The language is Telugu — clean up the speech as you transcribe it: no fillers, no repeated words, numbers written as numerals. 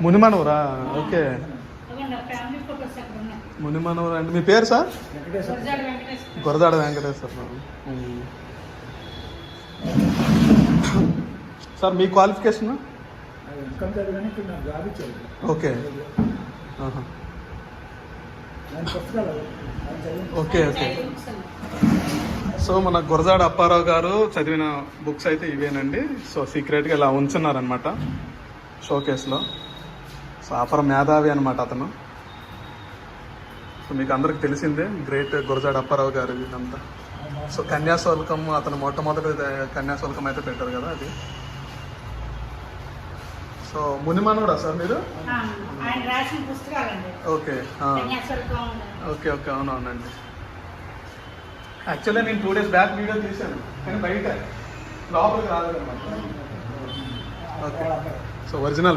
మునిమనూరా? ఓకే, ఫ్యామిలీ ఫోటోస్ అక్కడ ఉన్నాయి. మునిమనూరు అండి. మీ పేరు సార్? గురజాడ వెంకటేశ్వర. గురదాడ వెంకటేశ్వర. సార్ మీ qualification? Okay, okay, okay. So మన గురజాడ అప్పారావు గారు చదివిన బుక్స్ అయితే ఇవేనండి. సో సీక్రెట్గా ఇలా ఉంచున్నారనమాట షోకేస్లో. సో అపర మేధావి అనమాట అతను. సో మీకు అందరికి తెలిసిందే, గ్రేట్ గురజాడ అప్పారావు గారు ఇదంతా. సో కన్యాశుల్కం అతను మొట్టమొదటి కన్యాశుల్కం అయితే పెట్టారు కదా అది. సో మునిమనుడా సార్ మీరు? ఆయన రాసిన పుస్తకాలండి. ఓకే, ఓకే, ఓకే, అవునవునండి. యాక్చువల్లీ నేను 2 days బ్యాక్ వీడియో తీశాను, కానీ బయట లోపలికి రాలేదన్నమాట. Okay, so original